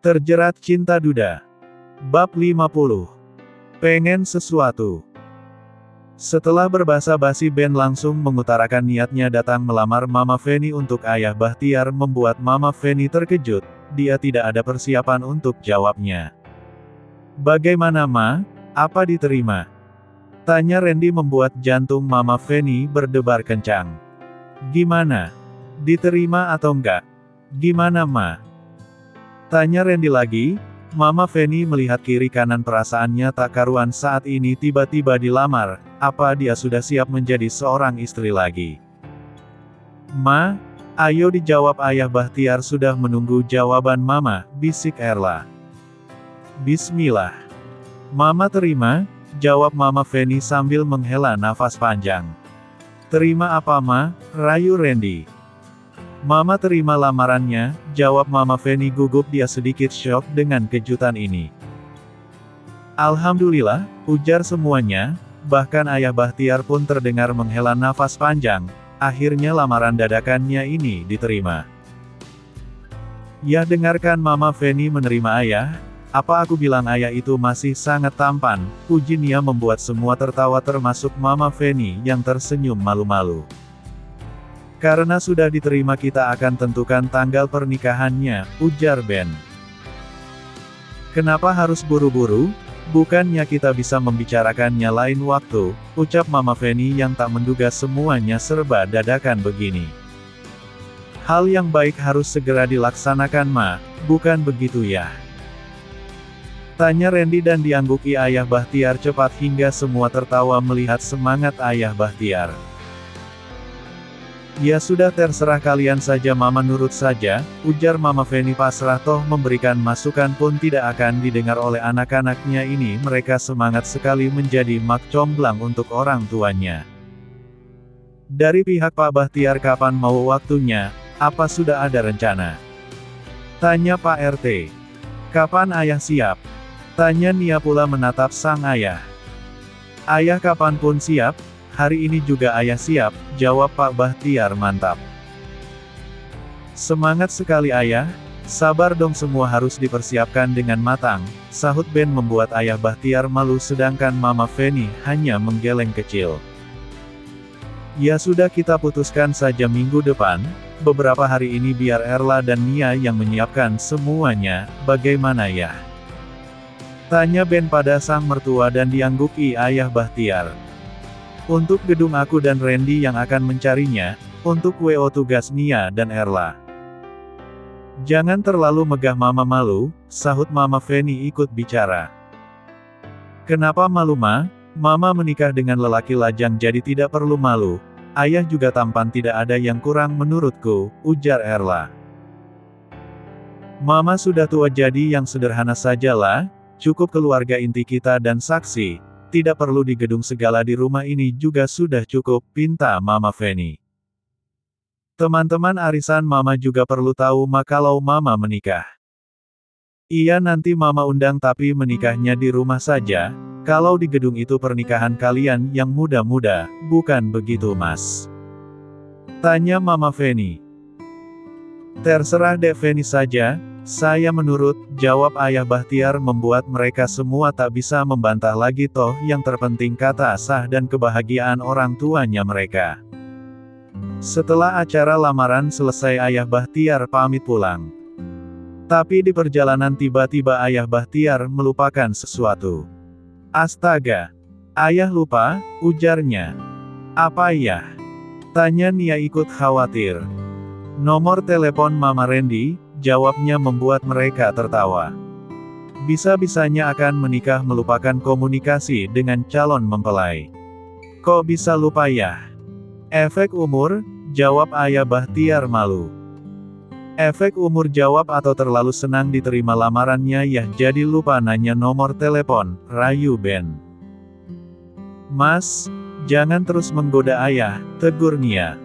Terjerat cinta duda. Bab 50. Pengen sesuatu. Setelah berbasa-basi, Ben langsung mengutarakan niatnya datang melamar Mama Feni untuk Ayah Bahtiar, membuat Mama Feni terkejut. Dia tidak ada persiapan untuk jawabnya. "Bagaimana, Ma? Apa diterima?" tanya Randy, membuat jantung Mama Feni berdebar kencang. "Gimana? Diterima atau enggak? Gimana, Ma?" tanya Randy lagi. Mama Feni melihat kiri kanan, perasaannya tak karuan saat ini tiba-tiba dilamar. Apa dia sudah siap menjadi seorang istri lagi? "Ma, ayo dijawab, Ayah Bahtiar sudah menunggu jawaban Mama," bisik Erla. "Bismillah. Mama terima," jawab Mama Feni sambil menghela nafas panjang. "Terima apa, Ma?" rayu Randy. "Mama terima lamarannya," jawab Mama Feni gugup, dia sedikit syok dengan kejutan ini. "Alhamdulillah," ujar semuanya, bahkan Ayah Bahtiar pun terdengar menghela nafas panjang. Akhirnya lamaran dadakannya ini diterima. "Ya, dengarkan, Mama Feni menerima Ayah. Apa aku bilang Ayah itu masih sangat tampan," puji Nia, membuat semua tertawa termasuk Mama Feni yang tersenyum malu-malu. "Karena sudah diterima, kita akan tentukan tanggal pernikahannya," ujar Ben. "Kenapa harus buru-buru? Bukannya kita bisa membicarakannya lain waktu," ucap Mama Feni yang tak menduga semuanya serba dadakan begini. "Hal yang baik harus segera dilaksanakan, Ma, bukan begitu ya?" tanya Randy dan diangguki Ayah Bahtiar cepat hingga semua tertawa melihat semangat Ayah Bahtiar. "Ya sudah, terserah kalian saja, Mama, nurut saja," ujar Mama Feni pasrah, toh memberikan masukan pun tidak akan didengar oleh anak-anaknya ini. Mereka semangat sekali menjadi mak comblang untuk orang tuanya. "Dari pihak Pak Bahtiar, kapan mau waktunya? Apa sudah ada rencana?" tanya Pak RT. "Kapan Ayah siap?" tanya Nia pula menatap sang ayah. "Ayah kapanpun siap. Hari ini juga Ayah siap," jawab Pak Bahtiar. "Mantap. Semangat sekali, Ayah. Sabar dong, semua harus dipersiapkan dengan matang," sahut Ben, membuat Ayah Bahtiar malu sedangkan Mama Feni hanya menggeleng kecil. "Ya sudah, kita putuskan saja minggu depan. Beberapa hari ini biar Erla dan Nia yang menyiapkan semuanya, bagaimana ya?" tanya Ben pada sang mertua dan diangguki Ayah Bahtiar. "Untuk gedung aku dan Randy yang akan mencarinya, untuk WO tugas Nia dan Erla." "Jangan terlalu megah, Mama, malu," sahut Mama Feni ikut bicara. "Kenapa malu, Ma? Mama menikah dengan lelaki lajang jadi tidak perlu malu. Ayah juga tampan, tidak ada yang kurang menurutku," ujar Erla. "Mama sudah tua, jadi yang sederhana sajalah. Cukup keluarga inti kita dan saksi. Tidak perlu di gedung segala, di rumah ini juga sudah cukup," pinta Mama Feni. "Teman-teman arisan Mama juga perlu tahu, Ma, kalau Mama menikah." "Iya, nanti Mama undang, tapi menikahnya di rumah saja. Kalau di gedung itu pernikahan kalian yang muda-muda, bukan begitu, Mas?" tanya Mama Feni. "Terserah Dek Feni saja. Saya menurut," jawab Ayah Bahtiar, membuat mereka semua tak bisa membantah lagi, toh yang terpenting kata sah dan kebahagiaan orang tuanya mereka. Setelah acara lamaran selesai, Ayah Bahtiar pamit pulang. Tapi di perjalanan tiba-tiba Ayah Bahtiar melupakan sesuatu. "Astaga! Ayah lupa," ujarnya. "Apa ya?" tanya Nia ikut khawatir. "Nomor telepon Mama Randy," jawabnya, membuat mereka tertawa. Bisa-bisanya akan menikah melupakan komunikasi dengan calon mempelai. "Kok bisa lupa ya?" "Efek umur," jawab Ayah Bahtiar malu. "Efek umur," jawab, "atau terlalu senang diterima lamarannya ya jadi lupa nanya nomor telepon," rayu Ben. "Mas, jangan terus menggoda Ayah," tegur Nia.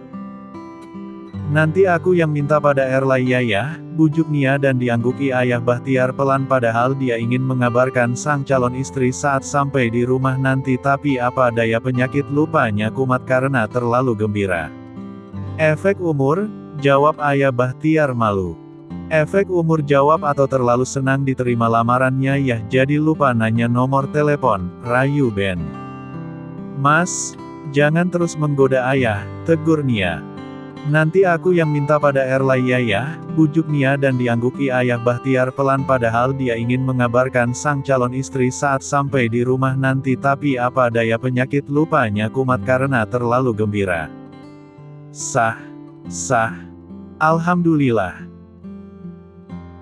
"Nanti aku yang minta pada Erla ya, bujuk Nia dan diangguki Ayah Bahtiar pelan, padahal dia ingin mengabarkan sang calon istri saat sampai di rumah nanti, tapi apa daya penyakit lupanya kumat karena terlalu gembira. "Efek umur," jawab Ayah Bahtiar malu. Efek umur jawab atau terlalu senang diterima lamarannya ya jadi lupa nanya nomor telepon, rayu Ben. Mas, jangan terus menggoda ayah, tegur Nia. Nanti aku yang minta pada Erla ya, bujuk Nia dan diangguki ayah Bahtiar pelan padahal dia ingin mengabarkan sang calon istri saat sampai di rumah nanti tapi apa daya penyakit lupanya kumat karena terlalu gembira. Sah. Alhamdulillah.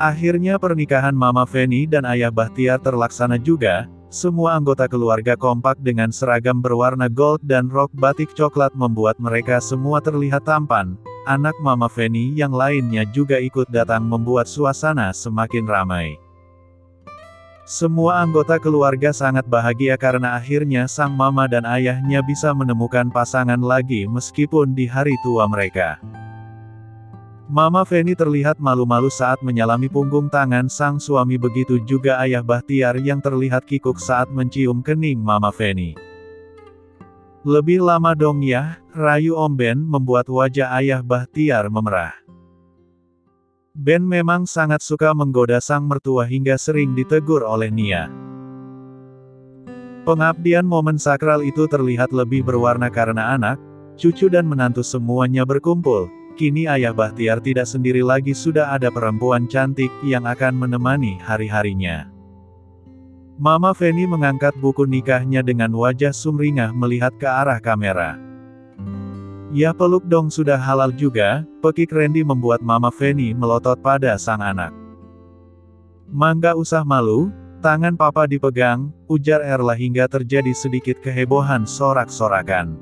Akhirnya pernikahan Mama Feni dan ayah Bahtiar terlaksana juga. Semua anggota keluarga kompak dengan seragam berwarna gold dan rok batik coklat membuat mereka semua terlihat tampan. Anak Mama Feni yang lainnya juga ikut datang membuat suasana semakin ramai. Semua anggota keluarga sangat bahagia karena akhirnya sang mama dan ayahnya bisa menemukan pasangan lagi meskipun di hari tua mereka. Mama Feni terlihat malu-malu saat menyalami punggung tangan sang suami begitu juga ayah Bahtiar yang terlihat kikuk saat mencium kening Mama Feni. Lebih lama dong ya, rayu Om Ben membuat wajah ayah Bahtiar memerah. Ben memang sangat suka menggoda sang mertua hingga sering ditegur oleh Nia. Pengabdian momen sakral itu terlihat lebih berwarna karena anak, cucu dan menantu semuanya berkumpul. Kini ayah Bahtiar tidak sendiri lagi sudah ada perempuan cantik yang akan menemani hari-harinya. Mama Feni mengangkat buku nikahnya dengan wajah sumringah melihat ke arah kamera. Ya peluk dong sudah halal juga, pekik Randy membuat Mama Feni melotot pada sang anak. Mangga usah malu, tangan papa dipegang, ujar Erla hingga terjadi sedikit kehebohan sorak-sorakan.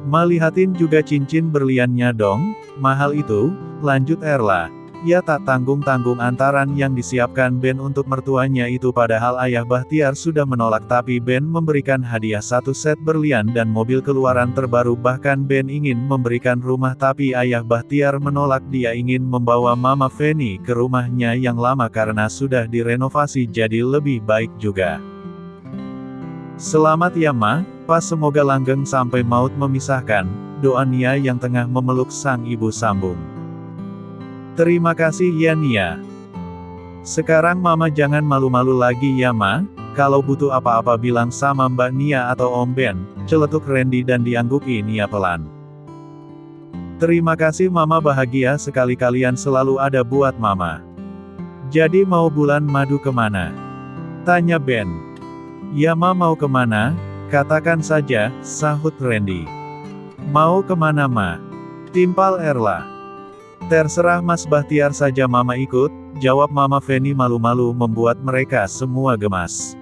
Malihatin juga cincin berliannya dong, mahal itu, lanjut Erla. Ya tak tanggung-tanggung antaran yang disiapkan Ben untuk mertuanya itu padahal ayah Bahtiar sudah menolak tapi Ben memberikan hadiah satu set berlian dan mobil keluaran terbaru bahkan Ben ingin memberikan rumah tapi ayah Bahtiar menolak dia ingin membawa Mama Feni ke rumahnya yang lama karena sudah direnovasi jadi lebih baik juga. Selamat ya Ma, pas semoga langgeng sampai maut memisahkan, doa Nia yang tengah memeluk sang ibu sambung. Terima kasih ya Nia. Sekarang Mama jangan malu-malu lagi ya Ma, kalau butuh apa-apa bilang sama Mbak Nia atau Om Ben, celetuk Randy dan diangguki Nia pelan. Terima kasih Mama bahagia sekali kalian selalu ada buat Mama. Jadi mau bulan madu kemana? Tanya Ben. Ya Ma mau kemana? Katakan saja, sahut Randy. Mau kemana Ma? Timpal Erla. Terserah Mas Bahtiar saja Mama ikut, jawab Mama Feni malu-malu membuat mereka semua gemas.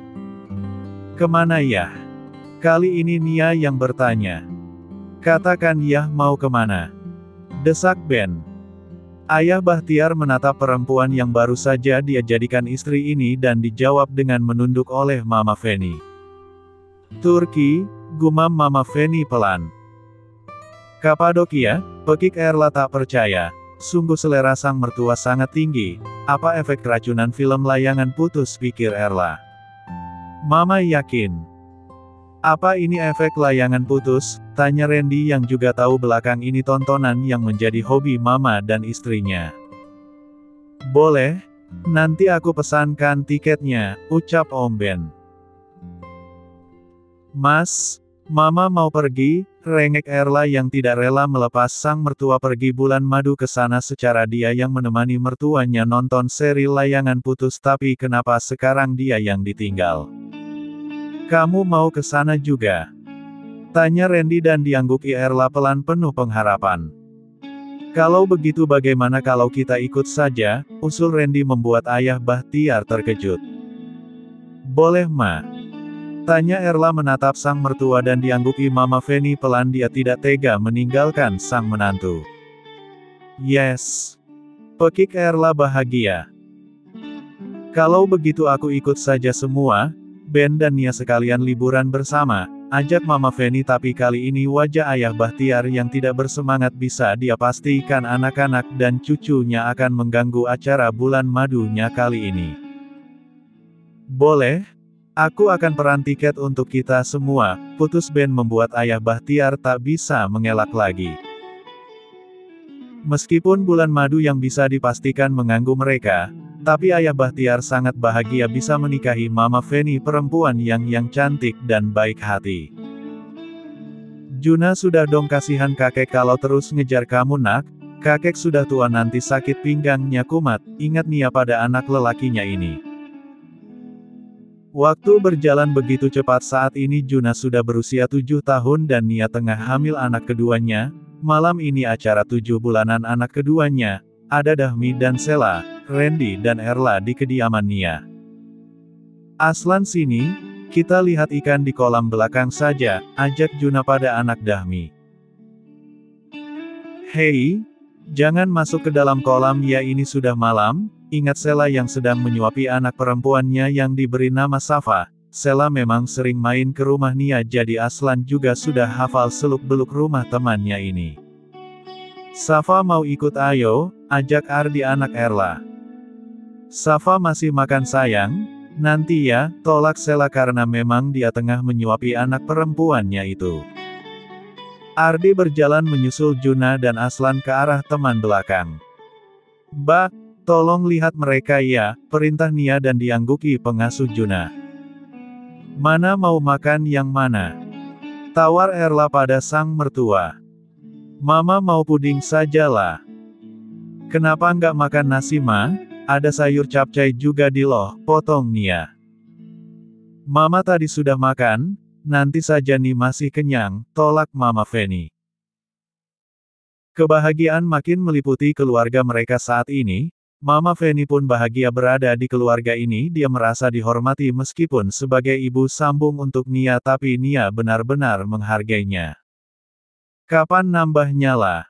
Kemana ya? Kali ini Nia yang bertanya. Katakan ya mau kemana? Desak Ben. Ayah Bahtiar menatap perempuan yang baru saja dia jadikan istri ini dan dijawab dengan menunduk oleh Mama Feni. Turki, gumam Mama Feni pelan. Kapadokia, pekik Erla tak percaya. Sungguh selera sang mertua sangat tinggi. Apa efek keracunan film layangan putus pikir Erla. Mama yakin. Apa ini efek layangan putus? Tanya Randy yang juga tahu belakang ini tontonan yang menjadi hobi Mama dan istrinya. Boleh, nanti aku pesankan tiketnya, ucap Om Ben. Mas, Mama mau pergi, rengek Erla yang tidak rela melepas sang mertua pergi bulan madu ke sana secara dia yang menemani mertuanya nonton seri layangan putus tapi kenapa sekarang dia yang ditinggal. Kamu mau ke sana juga? Tanya Randy dan diangguki Erla pelan penuh pengharapan. Kalau begitu bagaimana kalau kita ikut saja, usul Randy membuat ayah Bahtiar terkejut. Boleh Ma? Tanya Erla menatap sang mertua dan diangguki Mama Feni pelan dia tidak tega meninggalkan sang menantu. Yes. Pekik Erla bahagia. Kalau begitu aku ikut saja semua, Ben dan Nia sekalian liburan bersama, ajak Mama Feni tapi kali ini wajah ayah Bahtiar yang tidak bersemangat bisa dia pastikan anak-anak dan cucunya akan mengganggu acara bulan madunya kali ini. Boleh? Aku akan peran tiket untuk kita semua, putus Ben membuat ayah Bahtiar tak bisa mengelak lagi. Meskipun bulan madu yang bisa dipastikan mengganggu mereka, tapi Ayah Bahtiar sangat bahagia bisa menikahi Mama Feni, perempuan yang cantik dan baik hati. Juna, sudah dong, kasihan kakek kalau terus ngejar kamu nak, kakek sudah tua nanti sakit pinggangnya kumat, ingat Nia pada anak lelakinya ini. Waktu berjalan begitu cepat, saat ini Juna sudah berusia 7 tahun dan Nia tengah hamil anak keduanya. Malam ini acara 7 bulanan anak keduanya, ada Dahmi dan Sela, Randy dan Erla di kediaman Nia. Aslan, sini, kita lihat ikan di kolam belakang saja, ajak Juna pada anak Dahmi. Hei, jangan masuk ke dalam kolam ya, ini sudah malam, ingat Sela yang sedang menyuapi anak perempuannya yang diberi nama Safa. Sela memang sering main ke rumah Nia, jadi Aslan juga sudah hafal seluk-beluk rumah temannya ini. Safa mau ikut? Ayo, ajak Ardi, anak Erla. Safa masih makan sayang? Nanti ya, tolak Sela karena memang dia tengah menyuapi anak perempuannya itu. Ardi berjalan menyusul Juna dan Aslan ke arah teman belakang. Mbak, tolong lihat mereka ya, perintah Nia dan diangguki pengasuh Juna. Mana mau makan yang mana? Tawar Erla pada sang mertua. Mama mau puding sajalah. Kenapa nggak makan nasi ma? Ada sayur capcay juga di loh, potong Nia. Mama tadi sudah makan, nanti saja nih masih kenyang, tolak Mama Feni. Kebahagiaan makin meliputi keluarga mereka saat ini. Mama Feni pun bahagia berada di keluarga ini, dia merasa dihormati meskipun sebagai ibu sambung untuk Nia, tapi Nia benar-benar menghargainya. Kapan nambahnya lah?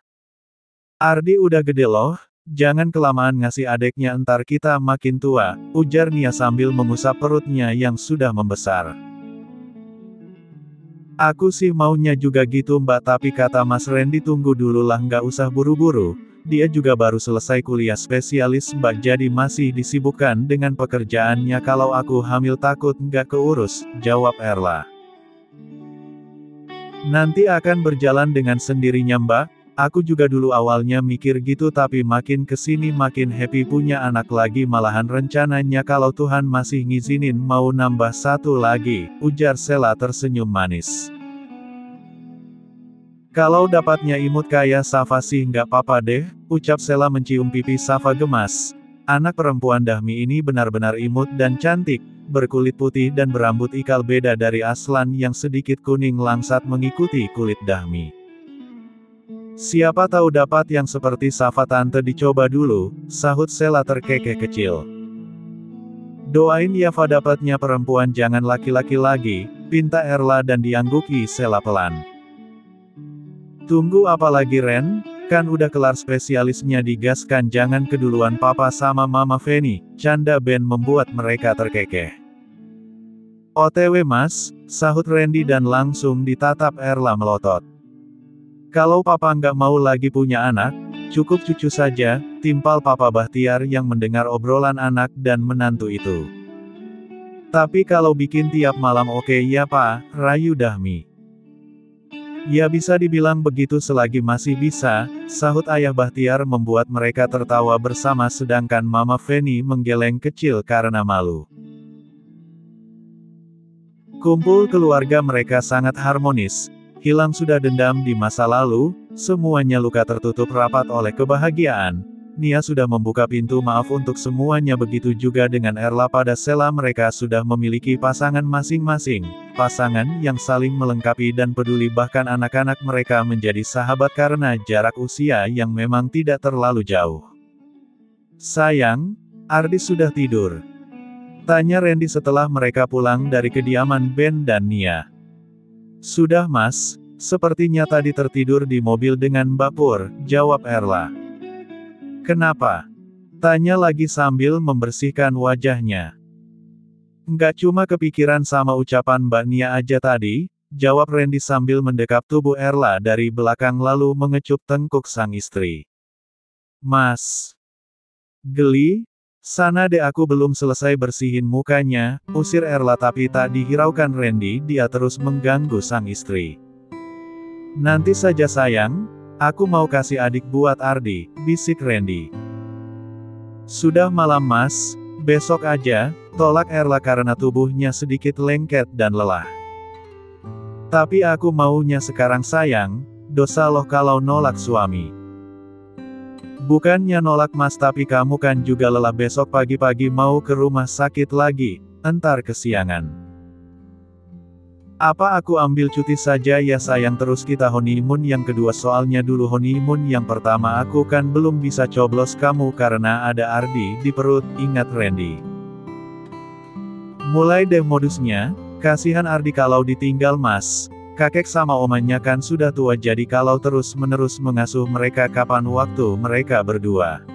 Ardi udah gede loh, jangan kelamaan ngasih adeknya, entar kita makin tua, ujar Nia sambil mengusap perutnya yang sudah membesar. Aku sih maunya juga gitu mbak, tapi kata Mas Randy tunggu dulu lah, nggak usah buru-buru. Dia juga baru selesai kuliah spesialis mbak, jadi masih disibukkan dengan pekerjaannya. Kalau aku hamil takut nggak keurus, jawab Erla. Nanti akan berjalan dengan sendirinya mbak, aku juga dulu awalnya mikir gitu tapi makin kesini makin happy punya anak lagi, malahan rencananya kalau Tuhan masih ngizinin mau nambah satu lagi, ujar Sela tersenyum manis. Kalau dapatnya imut kayak Safa sih nggak apa-apa deh, ucap Sela mencium pipi Safa gemas. Anak perempuan Dahmi ini benar-benar imut dan cantik, berkulit putih dan berambut ikal, beda dari Aslan yang sedikit kuning langsat mengikuti kulit Dahmi. Siapa tahu dapat yang seperti Safa, tante dicoba dulu, sahut Sela terkekeh kecil. Doain Yafa dapatnya perempuan jangan laki-laki lagi, pinta Erla dan diangguki Sela pelan. Tunggu apa lagi Ren? Kan udah kelar spesialisnya, digaskan, jangan keduluan papa sama Mama Feni, canda Ben membuat mereka terkekeh. OTW mas, sahut Randy dan langsung ditatap Erla melotot. Kalau papa nggak mau lagi punya anak, cukup cucu saja, timpal Papa Bahtiar yang mendengar obrolan anak dan menantu itu. Tapi kalau bikin tiap malam oke ya pak, rayu Dahmi. Ya bisa dibilang begitu selagi masih bisa, sahut Ayah Bahtiar membuat mereka tertawa bersama sedangkan Mama Feni menggeleng kecil karena malu. Kumpul keluarga mereka sangat harmonis, hilang sudah dendam di masa lalu, semuanya luka tertutup rapat oleh kebahagiaan. Nia sudah membuka pintu maaf untuk semuanya, begitu juga dengan Erla pada Sela, mereka sudah memiliki pasangan masing-masing, pasangan yang saling melengkapi dan peduli, bahkan anak-anak mereka menjadi sahabat karena jarak usia yang memang tidak terlalu jauh. Sayang, Ardi sudah tidur? Tanya Randy setelah mereka pulang dari kediaman Ben dan Nia. Sudah mas, sepertinya tadi tertidur di mobil dengan Mbak Pur, jawab Erla. Kenapa? Tanya lagi sambil membersihkan wajahnya. Nggak cuma kepikiran sama ucapan Mbak Nia aja tadi, jawab Randy sambil mendekap tubuh Erla dari belakang lalu mengecup tengkuk sang istri. Mas. Geli? Sana deh, aku belum selesai bersihin mukanya, usir Erla tapi tak dihiraukan Randy, dia terus mengganggu sang istri. Nanti saja sayang. Aku mau kasih adik buat Ardi, bisik Randy. Sudah malam Mas, besok aja, tolak Erla karena tubuhnya sedikit lengket dan lelah. Tapi aku maunya sekarang sayang, dosa loh kalau nolak suami. Bukannya nolak Mas tapi kamu kan juga lelah besok pagi-pagi mau ke rumah sakit lagi, entar kesiangan. Apa aku ambil cuti saja ya sayang terus kita honeymoon yang kedua soalnya dulu honeymoon yang pertama aku kan belum bisa coblos kamu karena ada Ardi di perut, ingat Randy. Mulai deh modusnya, kasihan Ardi kalau ditinggal Mas. Kakek sama omanya kan sudah tua jadi kalau terus-menerus mengasuh mereka kapan waktu mereka berdua.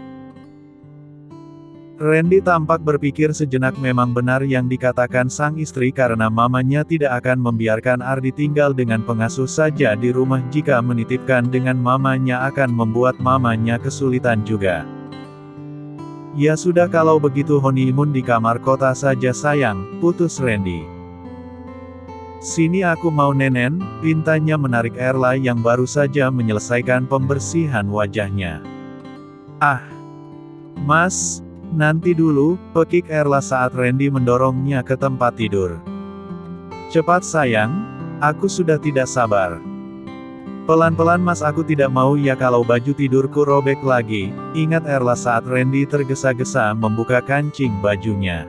Randy tampak berpikir sejenak memang benar yang dikatakan sang istri karena mamanya tidak akan membiarkan Ardi tinggal dengan pengasuh saja di rumah jika menitipkan dengan mamanya akan membuat mamanya kesulitan juga. Ya sudah kalau begitu honeymoon di kamar kota saja sayang, putus Randy. Sini aku mau nenen, pintanya menarik Erla yang baru saja menyelesaikan pembersihan wajahnya. Ah, Mas, nanti dulu, pekik Erla saat Randy mendorongnya ke tempat tidur. Cepat sayang, aku sudah tidak sabar. Pelan-pelan Mas aku tidak mau ya kalau baju tidurku robek lagi, ingat Erla saat Randy tergesa-gesa membuka kancing bajunya.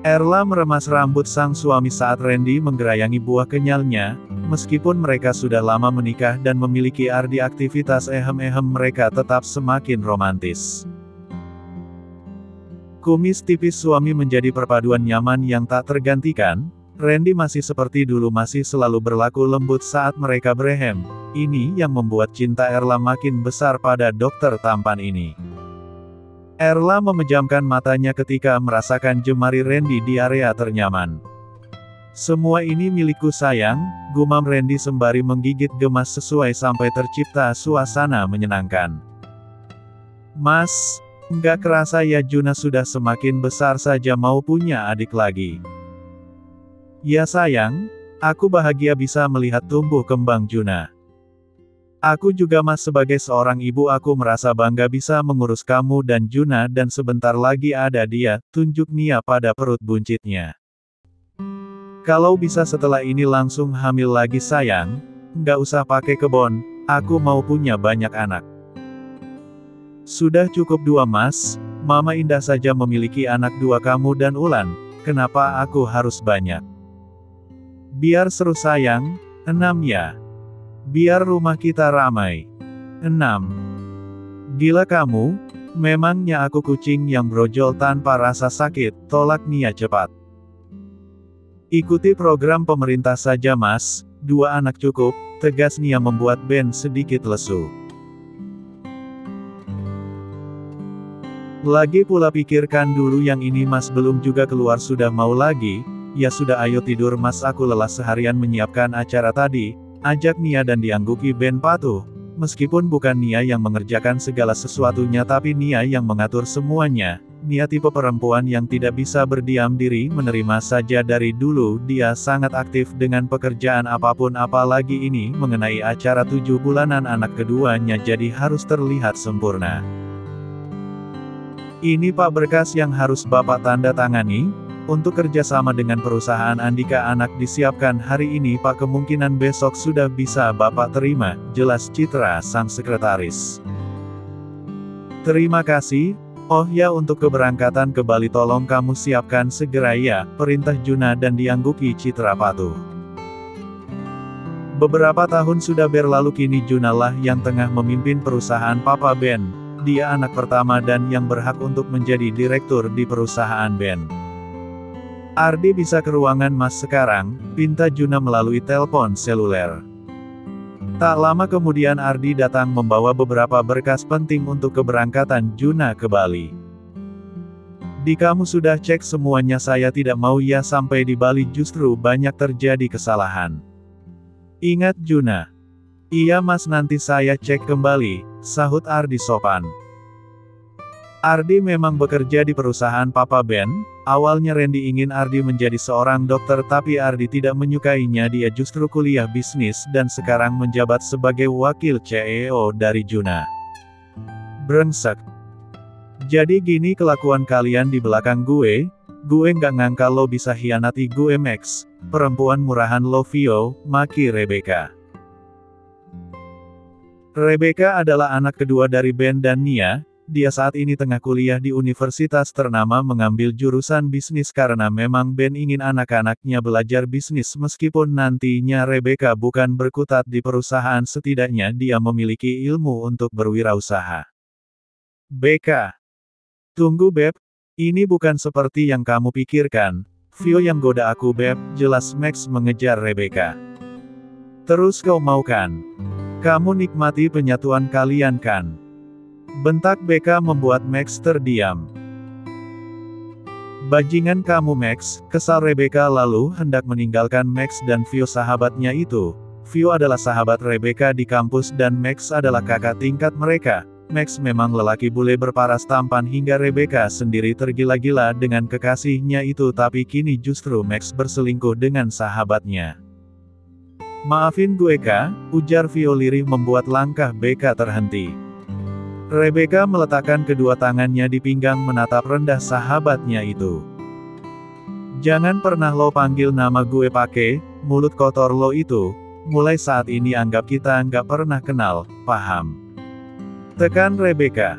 Erla meremas rambut sang suami saat Randy menggerayangi buah kenyalnya, meskipun mereka sudah lama menikah dan memiliki Ardi aktivitas ehem-ehem mereka tetap semakin romantis. Kumis tipis suami menjadi perpaduan nyaman yang tak tergantikan, Randy masih seperti dulu masih selalu berlaku lembut saat mereka berehem, ini yang membuat cinta Erla makin besar pada dokter tampan ini. Erla memejamkan matanya ketika merasakan jemari Randy di area ternyaman. Semua ini milikku sayang, gumam Randy sembari menggigit gemas sesuai sampai tercipta suasana menyenangkan. Mas, nggak kerasa ya Juna sudah semakin besar saja mau punya adik lagi. Ya sayang, aku bahagia bisa melihat tumbuh kembang Juna. Aku juga Mas sebagai seorang ibu aku merasa bangga bisa mengurus kamu dan Juna dan sebentar lagi ada dia, tunjuk Nia pada perut buncitnya. Kalau bisa setelah ini langsung hamil lagi sayang, nggak usah pakai kebon, aku mau punya banyak anak. Sudah cukup 2 Mas, Mama indah saja memiliki anak 2 kamu dan Ulan, kenapa aku harus banyak? Biar seru sayang, 6 ya. Biar rumah kita ramai. 6. Gila kamu, memangnya aku kucing yang brojol tanpa rasa sakit, tolak Nia cepat. Ikuti program pemerintah saja Mas, 2 anak cukup, tegas Nia membuat Ben sedikit lesu. Lagi pula pikirkan dulu yang ini Mas belum juga keluar sudah mau lagi, ya sudah ayo tidur Mas aku lelah seharian menyiapkan acara tadi. Ajak Nia dan diangguki Ben patuh, meskipun bukan Nia yang mengerjakan segala sesuatunya tapi Nia yang mengatur semuanya. Nia tipe perempuan yang tidak bisa berdiam diri menerima saja dari dulu dia sangat aktif dengan pekerjaan apapun apalagi ini mengenai acara 7 bulanan anak keduanya jadi harus terlihat sempurna. Ini Pak berkas yang harus Bapak tanda tangani. Untuk kerjasama dengan perusahaan Andika Anak disiapkan hari ini Pak kemungkinan besok sudah bisa Bapak terima, jelas Citra sang sekretaris. Terima kasih, oh ya untuk keberangkatan ke Bali tolong kamu siapkan segera ya, perintah Juna dan diangguki Citra patuh. Beberapa tahun sudah berlalu kini Juna lah yang tengah memimpin perusahaan Papa Ben, dia anak pertama dan yang berhak untuk menjadi direktur di perusahaan Ben. Ardi bisa ke ruangan Mas sekarang, pinta Juna melalui telepon seluler. Tak lama kemudian Ardi datang membawa beberapa berkas penting untuk keberangkatan Juna ke Bali. Di kamu sudah cek semuanya saya tidak mau ya sampai di Bali justru banyak terjadi kesalahan. Ingat Juna. Iya Mas nanti saya cek kembali, sahut Ardi sopan. Ardi memang bekerja di perusahaan Papa Ben. Awalnya Randy ingin Ardi menjadi seorang dokter tapi Ardi tidak menyukainya, dia justru kuliah bisnis dan sekarang menjabat sebagai wakil CEO dari Juna. Brengsek. Jadi gini kelakuan kalian di belakang gue nggak ngangka lo bisa hianati gue Max, perempuan murahan lo Vio, maki Rebecca. Rebecca adalah anak kedua dari Ben dan Nia. Dia saat ini tengah kuliah di universitas ternama mengambil jurusan bisnis karena memang Ben ingin anak-anaknya belajar bisnis meskipun nantinya Rebecca bukan berkutat di perusahaan, setidaknya dia memiliki ilmu untuk berwirausaha. Beka. Tunggu Beb, ini bukan seperti yang kamu pikirkan. Vio yang goda aku Beb, jelas Max mengejar Rebecca. Terus kau mau kan? Kamu nikmati penyatuan kalian kan? Bentak Beka membuat Max terdiam. Bajingan kamu Max, kesal Rebecca lalu hendak meninggalkan Max dan Vio sahabatnya itu. Vio adalah sahabat Rebecca di kampus dan Max adalah kakak tingkat mereka. Max memang lelaki bule berparas tampan hingga Rebecca sendiri tergila-gila dengan kekasihnya itu, tapi kini justru Max berselingkuh dengan sahabatnya. Maafin gue Kak, ujar Vio lirih membuat langkah Beka terhenti. Rebecca meletakkan kedua tangannya di pinggang menatap rendah sahabatnya itu. Jangan pernah lo panggil nama gue pakai mulut kotor lo itu. Mulai saat ini anggap kita nggak pernah kenal, paham? Tekan Rebecca.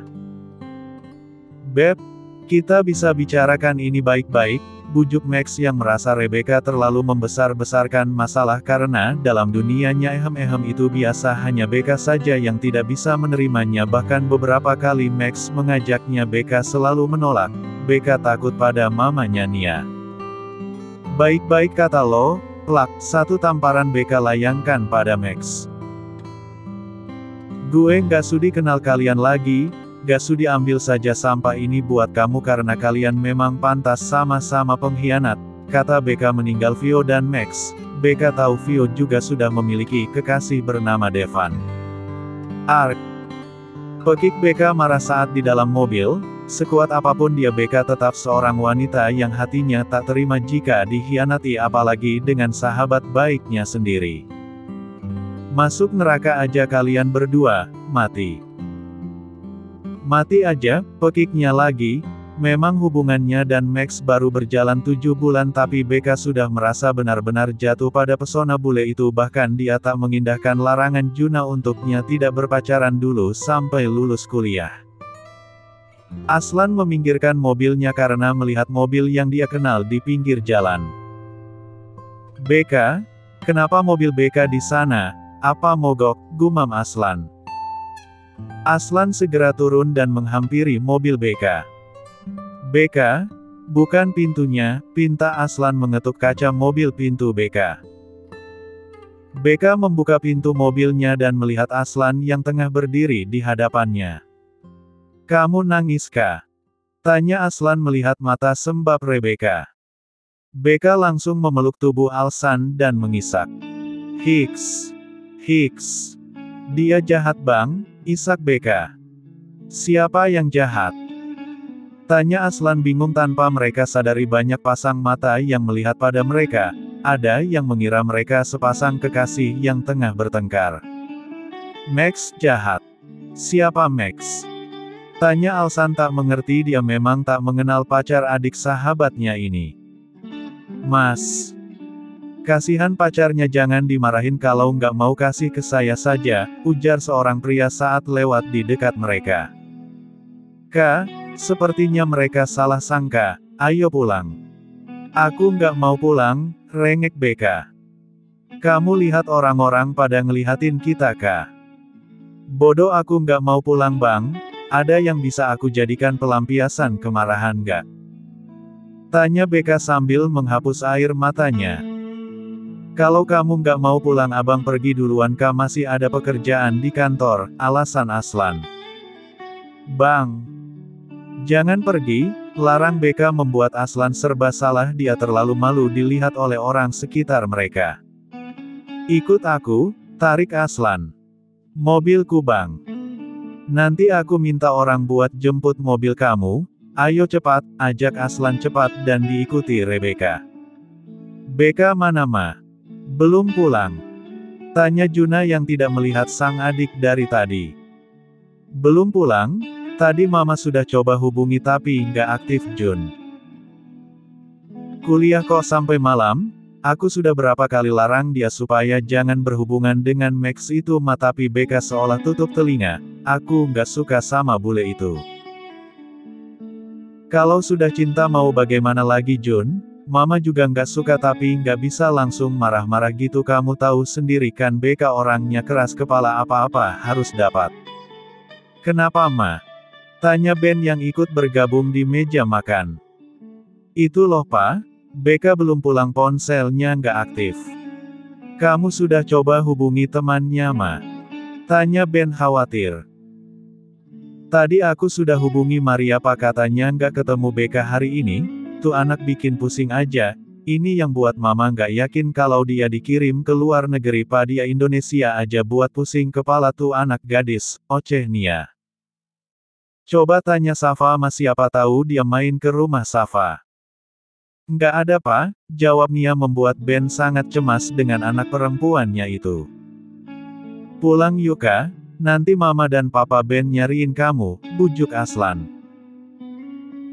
Beb, kita bisa bicarakan ini baik-baik, bujuk Max yang merasa Rebecca terlalu membesar-besarkan masalah karena dalam dunianya ehem-ehem itu biasa hanya Beka saja yang tidak bisa menerimanya, bahkan beberapa kali Max mengajaknya Beka selalu menolak. Beka takut pada mamanya Nia. Baik-baik kata lo, plak, satu tamparan Beka layangkan pada Max. Gue nggak sudi kenal kalian lagi. Gak sudi, ambil saja sampah ini buat kamu karena kalian memang pantas sama-sama pengkhianat, kata Beka meninggal Vio dan Max. Beka tahu Vio juga sudah memiliki kekasih bernama Devan. Ark. Pekik Beka marah saat di dalam mobil, sekuat apapun dia Beka tetap seorang wanita yang hatinya tak terima jika dikhianati apalagi dengan sahabat baiknya sendiri. Masuk neraka aja kalian berdua, mati. Mati aja, pekiknya lagi. Memang hubungannya dan Max baru berjalan 7 bulan tapi Beka sudah merasa benar-benar jatuh pada pesona bule itu, bahkan dia tak mengindahkan larangan Juna untuknya tidak berpacaran dulu sampai lulus kuliah. Aslan meminggirkan mobilnya karena melihat mobil yang dia kenal di pinggir jalan. Beka? Kenapa mobil Beka di sana? Apa mogok? Gumam Aslan. Aslan segera turun dan menghampiri mobil Beka. Beka? Bukan pintunya, pinta Aslan mengetuk kaca mobil pintu Beka. Beka membuka pintu mobilnya dan melihat Aslan yang tengah berdiri di hadapannya. Kamu nangis kah? Tanya Aslan melihat mata sembab Rebecca. Beka langsung memeluk tubuh Aslan dan mengisak. Hiks. Hiks. Dia jahat bang, isak Beka. Siapa yang jahat? Tanya Aslan bingung tanpa mereka sadari banyak pasang mata yang melihat pada mereka. Ada yang mengira mereka sepasang kekasih yang tengah bertengkar. Max jahat. Siapa Max? Tanya Aslan tak mengerti, dia memang tak mengenal pacar adik sahabatnya ini. Mas. Kasihan pacarnya, jangan dimarahin kalau nggak mau kasih ke saya saja, ujar seorang pria saat lewat di dekat mereka. Kak, sepertinya mereka salah sangka, ayo pulang. Aku nggak mau pulang, rengek Beka. Kamu lihat orang-orang pada ngelihatin kita Kak. Bodoh, aku nggak mau pulang bang, ada yang bisa aku jadikan pelampiasan kemarahan nggak? Tanya Beka sambil menghapus air matanya. Kalau kamu nggak mau pulang abang pergi duluan Kak, masih ada pekerjaan di kantor, alasan Aslan. Bang. Jangan pergi, larang Beka membuat Aslan serba salah, dia terlalu malu dilihat oleh orang sekitar mereka. Ikut aku, tarik Aslan. Mobilku bang. Nanti aku minta orang buat jemput mobil kamu. Ayo cepat, ajak Aslan cepat dan diikuti Rebecca. Beka mana ma? Belum pulang. Tanya Juna yang tidak melihat sang adik dari tadi. Belum pulang? Tadi mama sudah coba hubungi tapi nggak aktif Jun. Kuliah kok sampai malam? Aku sudah berapa kali larang dia supaya jangan berhubungan dengan Max itu tapi Beka seolah tutup telinga. Aku nggak suka sama bule itu. Kalau sudah cinta mau bagaimana lagi Jun? Mama juga nggak suka tapi nggak bisa langsung marah-marah gitu kamu tahu sendiri kan Beka orangnya keras kepala apa-apa harus dapat. Kenapa ma? Tanya Ben yang ikut bergabung di meja makan. Itu loh pa, Beka belum pulang ponselnya nggak aktif. Kamu sudah coba hubungi temannya ma? Tanya Ben khawatir. Tadi aku sudah hubungi Maria pak katanya nggak ketemu Beka hari ini, tuh anak bikin pusing aja, ini yang buat mama nggak yakin kalau dia dikirim ke luar negeri pak dia Indonesia aja buat pusing kepala tuh anak gadis, oceh Nia. Coba tanya Safa mas siapa tahu dia main ke rumah Safa. Nggak ada pak, jawab Nia membuat Ben sangat cemas dengan anak perempuannya itu. Pulang Yuka, nanti mama dan papa Ben nyariin kamu, bujuk Aslan.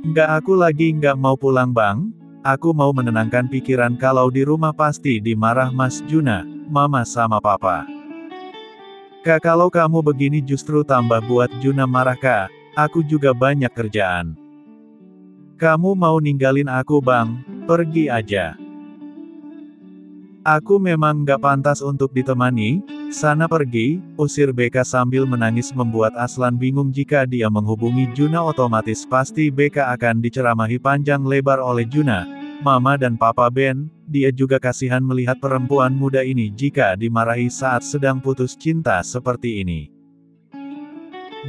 Nggak aku lagi nggak mau pulang bang, aku mau menenangkan pikiran kalau di rumah pasti dimarah Mas Juna, mama sama papa. Kak kalau kamu begini justru tambah buat Juna marah kak, aku juga banyak kerjaan. Kamu mau ninggalin aku bang, pergi aja. Aku memang nggak pantas untuk ditemani, sana pergi, usir Beka sambil menangis membuat Aslan bingung jika dia menghubungi Juna otomatis pasti Beka akan diceramahi panjang lebar oleh Juna, mama dan papa Ben, dia juga kasihan melihat perempuan muda ini jika dimarahi saat sedang putus cinta seperti ini.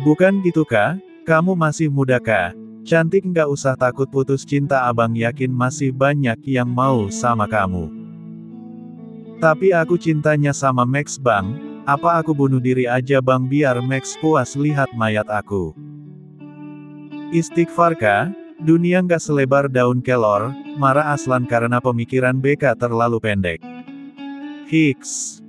Bukan gitu kak, kamu masih muda kak, cantik nggak usah takut putus cinta abang yakin masih banyak yang mau sama kamu. Tapi aku cintanya sama Max bang, apa aku bunuh diri aja bang biar Max puas lihat mayat aku. Istighfar kak, dunia nggak selebar daun kelor, marah Aslan karena pemikiran Beka terlalu pendek. Hiks.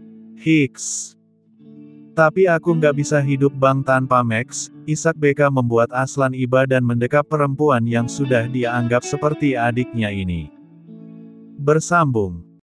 Tapi aku nggak bisa hidup bang tanpa Max, isak Beka membuat Aslan iba dan mendekap perempuan yang sudah dia anggap seperti adiknya ini. Bersambung.